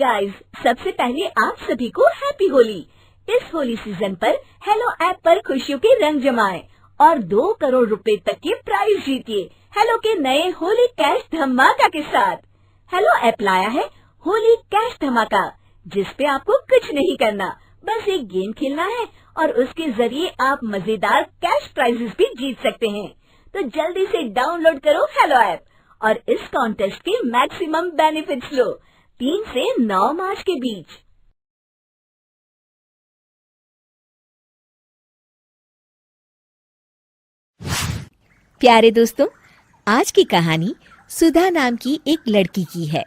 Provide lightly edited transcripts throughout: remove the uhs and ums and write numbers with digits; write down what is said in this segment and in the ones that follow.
Guys, सबसे पहले आप सभी को हैप्पी होली। इस होली सीजन पर हेलो ऐप पर खुशियों के रंग जमाएं और 2 करोड़ रुपए तक के प्राइज जीतिए हेलो के नए होली कैश धमाका के साथ। हेलो ऐप लाया है होली कैश धमाका, जिस पे आपको कुछ नहीं करना, बस एक गेम खेलना है और उसके जरिए आप मजेदार कैश प्राइजेस भी जीत सकते हैं। तो जल्दी से डाउनलोड करो हेलो ऐप और इस कॉन्टेस्ट के मैक्सिमम बेनिफिट्स लो 3 से 9 मार्च के बीच। प्यारे दोस्तों, आज की कहानी सुधा नाम की एक लड़की की है।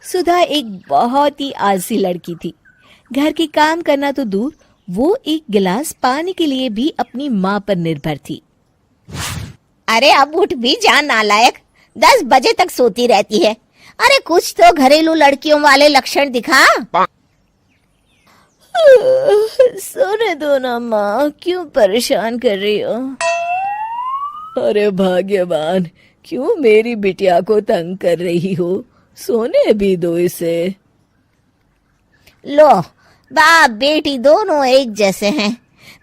सुधा एक बहुत ही आलसी लड़की थी। घर के काम करना तो दूर, वो एक गिलास पानी के लिए भी अपनी माँ पर निर्भर थी। अरे अब उठ भी जा नालायक, 10 बजे तक सोती रहती है। अरे कुछ तो घरेलू लड़कियों वाले लक्षण दिखा। सोने दो ना माँ, क्यों परेशान कर रही हो? अरे भाग्यवान, क्यों मेरी बिटिया को तंग कर रही हो? सोने भी दो इसे। लो, बाप बेटी दोनों एक जैसे हैं।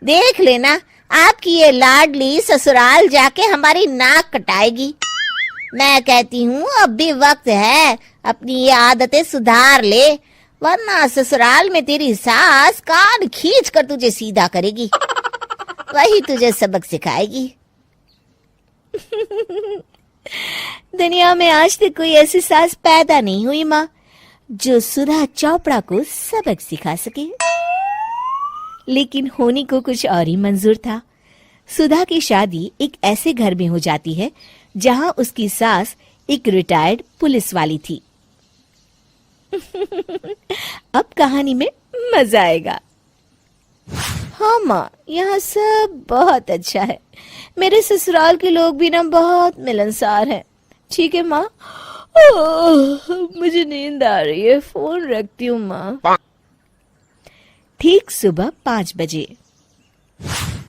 देख लेना, आपकी ये लाडली ससुराल जाके हमारी नाक कटाएगी। मैं कहती हूँ अब भी वक्त है, अपनी ये आदतें सुधार ले, वरना ससुराल में तेरी सास कान खींच कर तुझे सीधा करेगी। वही तुझे सबक सिखाएगी। दुनिया में आज तक कोई ऐसी सास पैदा नहीं हुई माँ, जो सुधा चोपड़ा को सबक सिखा सके। लेकिन होनी को कुछ और ही मंजूर था। सुधा की शादी एक ऐसे घर में हो जाती है जहां उसकी सास एक रिटायर्ड पुलिस वाली थी। अब कहानी में मजा आएगा। हाँ माँ, यहाँ सब बहुत अच्छा है। मेरे ससुराल के लोग भी ना बहुत मिलनसार हैं। ठीक है माँ, मुझे नींद आ रही है, फोन रखती हूँ माँ। ठीक सुबह 5 बजे।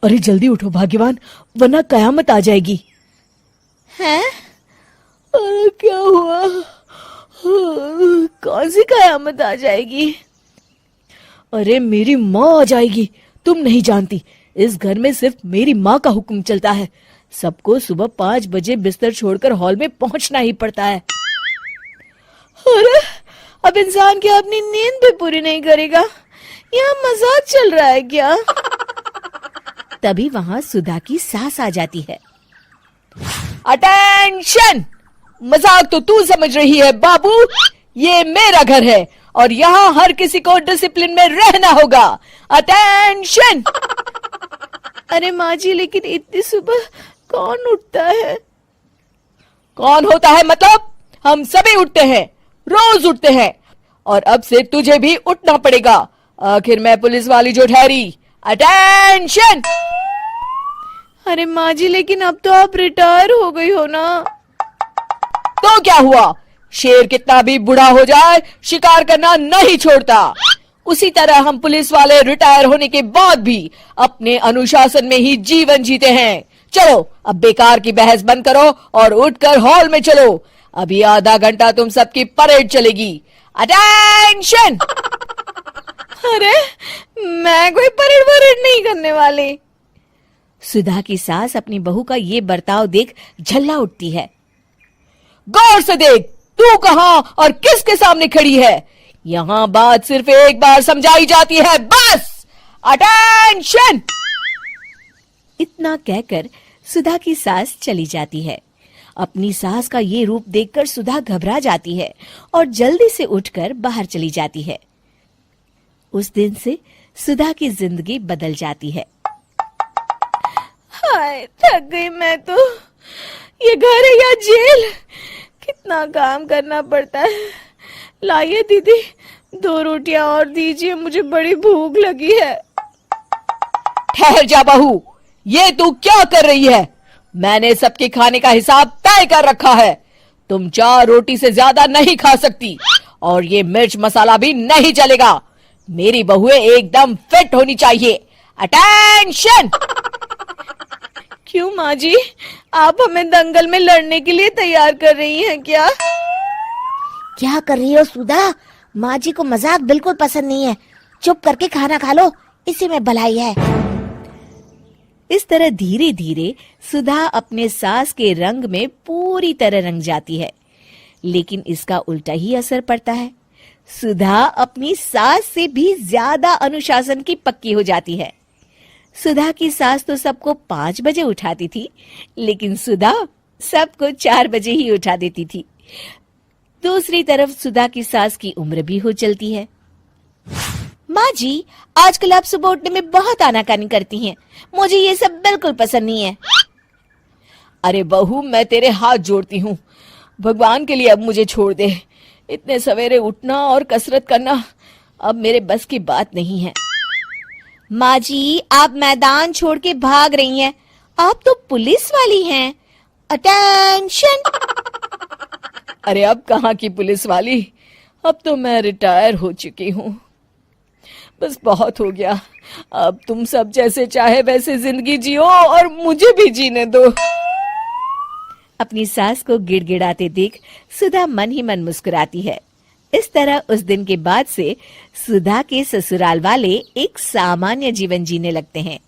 अरे जल्दी उठो भाग्यवान, वरना कयामत आ जाएगी। हैं? अरे क्या हुआ? कौन सी कयामत आ जाएगी? अरे मेरी माँ आ जाएगी। तुम नहीं जानती, इस घर में सिर्फ मेरी माँ का हुक्म चलता है। सबको सुबह 5 बजे बिस्तर छोड़कर हॉल में पहुंचना ही पड़ता है। अरे अब इंसान क्या अपनी नींद भी पूरी नहीं करेगा? यहाँ मजाक चल रहा है क्या? तभी वहां सुधा की सास आ जाती है। अटेंशन! मजाक तो तू समझ रही है बाबू, ये मेरा घर है और यहाँ हर किसी को डिसिप्लिन में रहना होगा। अटेंशन! अरे माँ जी, लेकिन इतनी सुबह कौन उठता है? कौन होता है मतलब? हम सभी उठते हैं, रोज उठते हैं, और अब से तुझे भी उठना पड़ेगा। आखिर मैं पुलिस वाली जो ठहरी। अटेंशन! अरे माँ जी, लेकिन अब तो आप रिटायर हो गई हो ना। तो क्या हुआ? शेर कितना भी बूढ़ा हो जाए, शिकार करना नहीं छोड़ता। उसी तरह हम पुलिस वाले रिटायर होने के बाद भी अपने अनुशासन में ही जीवन जीते हैं। चलो अब बेकार की बहस बंद करो और उठकर हॉल में चलो। अभी आधा घंटा तुम सबकी परेड चलेगी। अटेंशन! अरे मैं कोई परेड नहीं करने वाली। सुधा की सास अपनी बहू का ये बर्ताव देख झल्ला उठती है। गौर से देख, तू कहां और किसके सामने खड़ी है? यहाँ बात सिर्फ एक बार समझाई जाती है, बस। अटेंशन! इतना कहकर सुधा की सास चली जाती है। अपनी सास का ये रूप देखकर सुधा घबरा जाती है और जल्दी से उठकर बाहर चली जाती है। उस दिन से सुधा की जिंदगी बदल जाती है। हाय, थक गई मैं तो। ये घर है या जेल? कितना काम करना पड़ता है। लाइए दीदी, 2 रोटियां और दीजिए, मुझे बड़ी भूख लगी है। ठहर जा बहू, ये तू क्या कर रही है? मैंने सबके खाने का हिसाब तय कर रखा है। तुम 4 रोटी से ज्यादा नहीं खा सकती और ये मिर्च मसाला भी नहीं चलेगा। मेरी बहुएं एकदम फिट होनी चाहिए। अटेंशन! क्यों माँ जी, आप हमें दंगल में लड़ने के लिए तैयार कर रही हैं क्या? क्या कर रही हो सुधा? माँ जी को मजाक बिल्कुल पसंद नहीं है। चुप करके खाना खा लो, इसी में भलाई है। इस तरह धीरे धीरे सुधा अपने सास के रंग में पूरी तरह रंग जाती है, लेकिन इसका उल्टा ही असर पड़ता है। सुधा अपनी सास से भी ज्यादा अनुशासन की पक्की हो जाती है। सुधा की सास तो सबको 5 बजे उठाती थी, लेकिन सुधा सबको 4 बजे ही उठा देती थी। दूसरी तरफ सुधा की सास की उम्र भी हो चलती है। माँ जी, आजकल आप सुबह उठने में बहुत आनाकानी करती हैं। मुझे ये सब बिल्कुल पसंद नहीं है। अरे बहू, मैं तेरे हाथ जोड़ती हूँ, भगवान के लिए अब मुझे छोड़ दे। इतने सवेरे उठना और कसरत करना अब मेरे बस की बात नहीं है। माँ जी, आप मैदान छोड़ के भाग रही हैं। आप तो पुलिस वाली हैं। अटेंशन! अरे अब कहाँ की पुलिस वाली, अब तो मैं रिटायर हो चुकी हूँ। बस बहुत हो गया, अब तुम सब जैसे चाहे वैसे जिंदगी जियो और मुझे भी जीने दो। अपनी सास को गिड़गिड़ाते देख सुधा मन ही मन मुस्कुराती है। इस तरह उस दिन के बाद से सुधा के ससुराल वाले एक सामान्य जीवन जीने लगते हैं।